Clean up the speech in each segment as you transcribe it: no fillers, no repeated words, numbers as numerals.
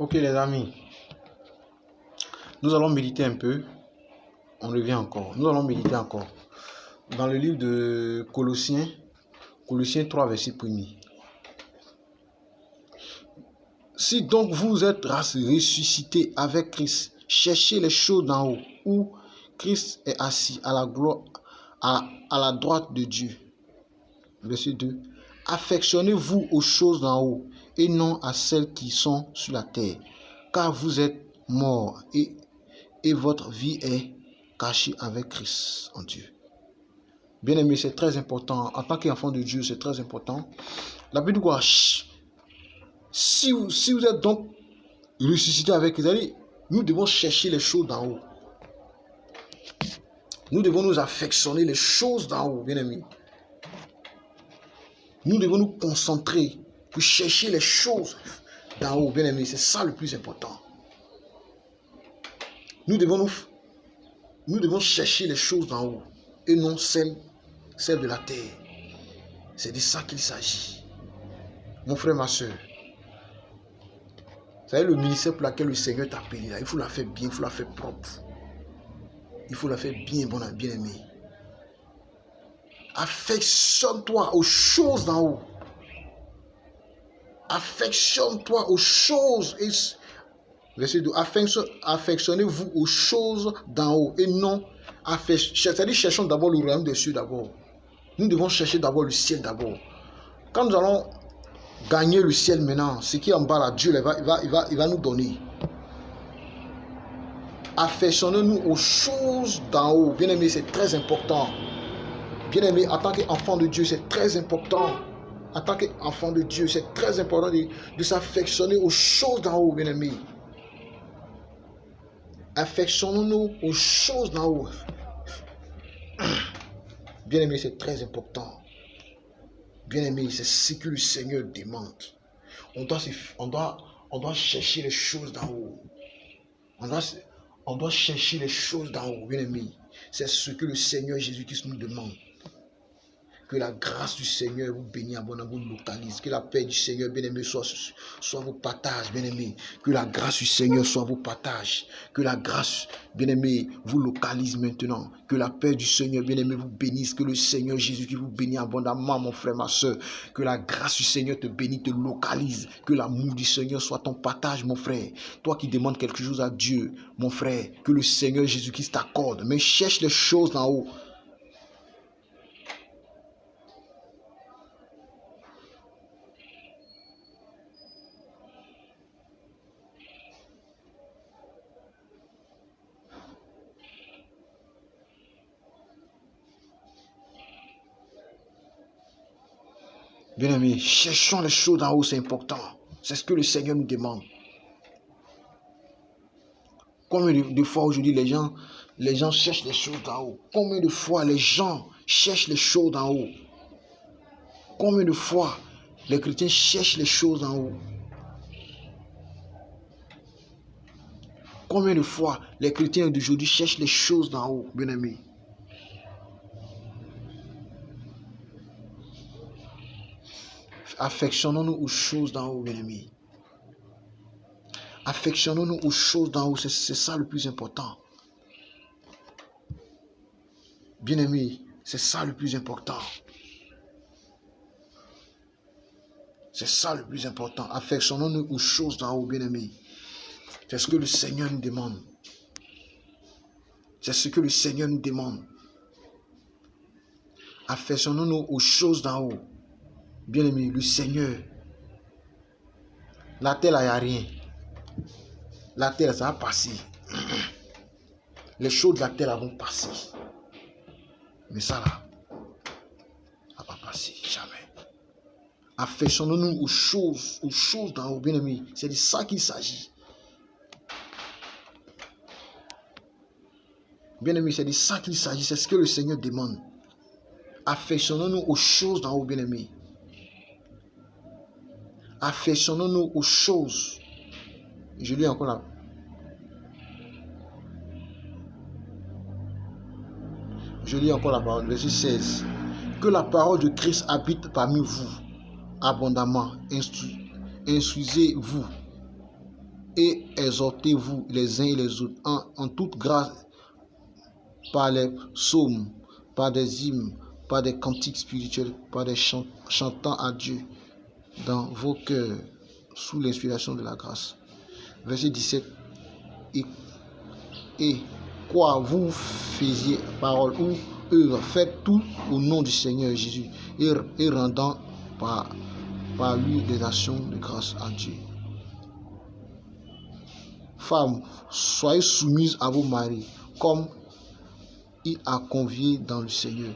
Ok les amis, nous allons méditer un peu. On revient encore. Nous allons méditer encore. Dans le livre de Colossiens 3, verset 1er. Si donc vous êtes ressuscités avec Christ, cherchez les choses d'en haut, où Christ est assis à la gloire, à la droite de Dieu. Verset 2. Affectionnez-vous aux choses d'en haut et non à celles qui sont sur la terre, car vous êtes morts et votre vie est cachée avec Christ en Dieu. Bien aimé, c'est très important. En tant qu'enfant de Dieu, c'est très important. La Bible dit quoi? Si vous êtes donc ressuscité avec Christ, nous devons chercher les choses d'en haut. Nous devons nous affectionner les choses d'en haut, bien aimé. Nous devons nous concentrer pour chercher les choses d'en haut, bien aimé. C'est ça le plus important. Nous devons chercher les choses d'en haut et non celles de la terre. C'est de ça qu'il s'agit. Mon frère, ma soeur, vous savez, le ministère pour lequel le Seigneur t'a appelé, là, il faut la faire bien, il faut la faire propre. Il faut la faire bien, bien aimé. Affectionne-toi aux choses d'en haut. Affectionne-toi aux choses. Verset 2. Affectionnez-vous aux choses d'en haut et non. C'est-à-dire, cherchons d'abord le royaume des cieux d'abord. Nous devons chercher d'abord le ciel d'abord. Quand nous allons gagner le ciel maintenant, ce qui est en bas là, Dieu il va nous donner. Affectionnez-nous aux choses d'en haut. Bien aimé, c'est très important. Bien aimé, en tant qu'enfant de Dieu, c'est très important. En tant qu'enfant de Dieu, c'est très important de s'affectionner aux choses d'en haut, bien aimé. Affectionnons-nous aux choses d'en haut. Bien aimé, c'est très important. Bien aimé, c'est ce que le Seigneur demande. On doit chercher les choses d'en haut. On doit chercher les choses d'en haut, bien aimé. C'est ce que le Seigneur Jésus-Christ nous demande. Que la grâce du Seigneur vous bénisse abondamment, vous localise. Que la paix du Seigneur, bien-aimé, soit vos partages, bien-aimé. Que la grâce du Seigneur soit vos partages. Que la grâce, bien-aimé, vous localise maintenant. Que la paix du Seigneur, bien-aimé, vous bénisse. Que le Seigneur Jésus qui vous bénisse abondamment, mon frère, ma soeur. Que la grâce du Seigneur te bénisse, te localise. Que l'amour du Seigneur soit ton partage, mon frère. Toi qui demandes quelque chose à Dieu, mon frère, que le Seigneur Jésus-Christ t'accorde. Mais cherche les choses d'en haut. Bien aimé, cherchons les choses d'en haut, c'est important. C'est ce que le Seigneur nous demande. Combien de fois aujourd'hui les gens cherchent les choses d'en haut? Combien de fois les gens cherchent les choses d'en haut? Combien de fois les chrétiens cherchent les choses d'en haut? Combien de fois les chrétiens d'aujourd'hui cherchent les choses d'en haut, bien aimé? Affectionnons-nous aux choses d'en haut, bien aimé. Affectionnons-nous aux choses d'en haut, c'est ça le plus important. Bien aimé, c'est ça le plus important. C'est ça le plus important. Affectionnons-nous aux choses d'en haut, bien aimé. C'est ce que le Seigneur nous demande. C'est ce que le Seigneur nous demande. Affectionnons-nous aux choses d'en haut. Bien aimé, le Seigneur. La terre, là, il n'y a rien. La terre, ça va passer. Les choses de la terre, là, vont passer. Mais ça, là, ça va pas passer. Jamais. Affectionnons-nous aux choses d'en haut, bien aimé. C'est de ça qu'il s'agit. Bien aimé, c'est de ça qu'il s'agit. C'est ce que le Seigneur demande. Affectionnons-nous aux choses d'en haut, bien aimé. Affectionnons-nous aux choses. Je lis encore là. Je lis encore la parole, verset 16. Que la parole de Christ habite parmi vous abondamment. Instruisez-vous et exhortez-vous les uns et les autres en toute grâce par les psaumes, par des hymnes, par des cantiques spirituels, par des chantant à Dieu dans vos cœurs sous l'inspiration de la grâce. Verset 17. Et quoi vous faisiez parole ou œuvre, faites tout au nom du Seigneur Jésus et rendant par lui des actions de grâce à Dieu. Femmes, soyez soumises à vos maris comme il a convié dans le Seigneur.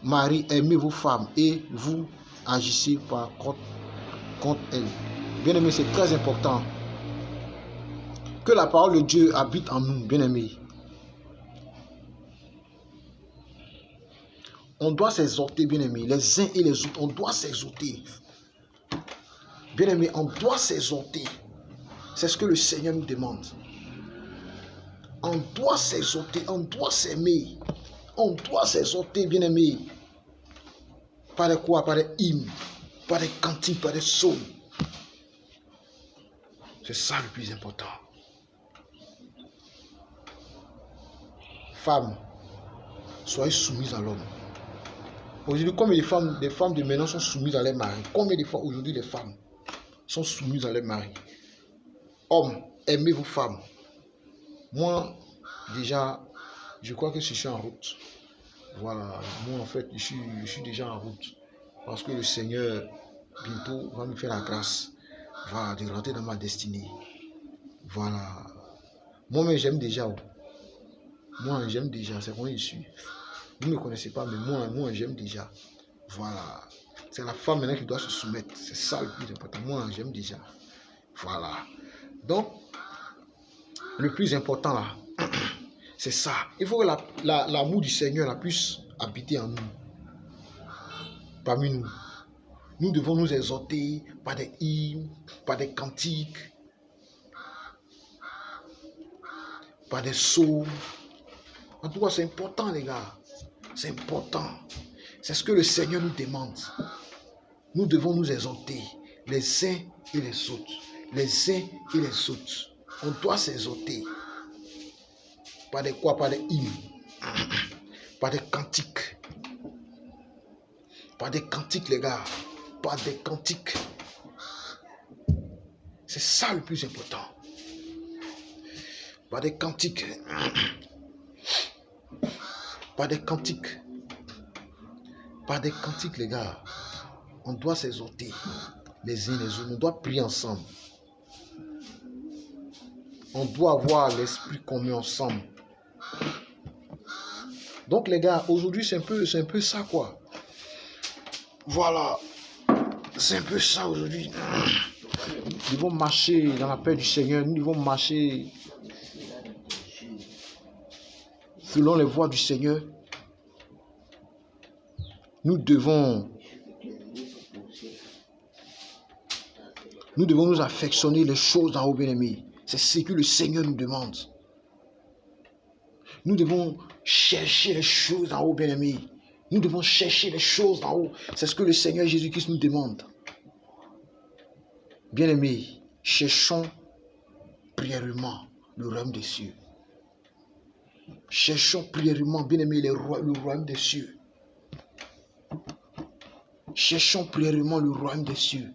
Marie, aimez vos femmes et vous agissez contre elles. Bien aimé, c'est très important que la parole de Dieu habite en nous, bien aimé. On doit s'exhorter, bien aimé, les uns et les autres. On doit s'exhorter. Bien aimé, on doit s'exhorter. C'est ce que le Seigneur nous demande. On doit s'exhorter, on doit s'aimer. On doit s'exhorter, bien aimé. Par les quoi? Par les hymnes, par les cantiques, par les psaumes. C'est ça le plus important. Femmes, soyez soumises à l'homme. Aujourd'hui, combien des femmes de maintenant sont soumises à leurs maris? Combien de fois aujourd'hui les femmes sont soumises à leurs maris? Hommes, aimez vos femmes. Moi, déjà, je crois que je suis en route. Voilà, moi en fait, je suis déjà en route. Parce que le Seigneur, bientôt, va me faire la grâce. Voilà, de rentrer dans ma destinée. Voilà. Moi-même, j'aime déjà. Moi, j'aime déjà. C'est moi je suis. Vous ne me connaissez pas, mais moi, j'aime déjà. Voilà. C'est la femme maintenant qui doit se soumettre. C'est ça le plus important. Moi, j'aime déjà. Voilà. Donc, le plus important là, c'est ça. Il faut que l'amour du Seigneur puisse habiter en nous. Parmi nous. Nous devons nous exhorter par des hymnes, par des cantiques, par des psaumes. En tout cas, c'est important, les gars. C'est important. C'est ce que le Seigneur nous demande. Nous devons nous exhorter les uns et les autres. Les uns et les autres. On doit s'exhorter. Par des quoi? Par des hymnes. Par des cantiques. Par des cantiques, les gars. Par des cantiques. C'est ça le plus important. Par des cantiques. Par des cantiques. Par des cantiques, les gars. On doit s'exhorter les uns les autres. On doit prier ensemble. On doit avoir l'esprit commun ensemble. Donc, les gars, aujourd'hui, c'est un peu ça, quoi. Voilà. C'est un peu ça aujourd'hui. Nous devons marcher dans la paix du Seigneur. Nous devons marcher selon les voies du Seigneur. Nous devons nous affectionner les choses d'en haut, bien-aimés. C'est ce que le Seigneur nous demande. Nous devons chercher les choses d'en haut, bien-aimés. Nous devons chercher les choses d'en haut. C'est ce que le Seigneur Jésus-Christ nous demande. Bien-aimés, cherchons prièrement le royaume des cieux. Cherchons prièrement, bien-aimés, le royaume des cieux. Cherchons prièrement le royaume des cieux.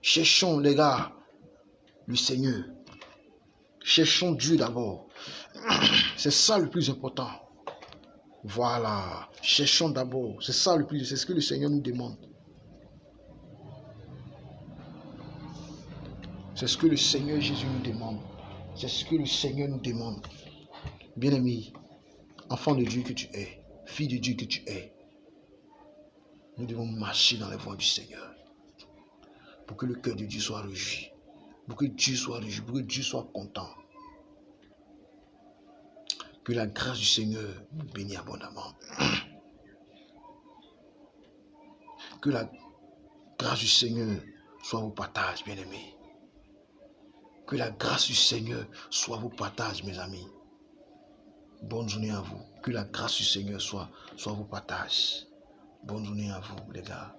Cherchons, les gars, le Seigneur. Cherchons Dieu d'abord. C'est ça le plus important. Voilà. Cherchons d'abord. C'est ça le plus, c'est ce que le Seigneur nous demande. C'est ce que le Seigneur Jésus nous demande. C'est ce que le Seigneur nous demande. Bien-aimé, enfant de Dieu que tu es, fille de Dieu que tu es, nous devons marcher dans les voies du Seigneur. Pour que le cœur de Dieu soit réjoui. Pour que Dieu soit réjoui. Pour que Dieu soit content. Que la grâce du Seigneur nous bénisse abondamment. Que la grâce du Seigneur soit vos partages, bien-aimés. Que la grâce du Seigneur soit vos partages, mes amis. Bonne journée à vous. Que la grâce du Seigneur soit vos partages. Bonne journée à vous, les gars.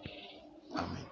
Amen.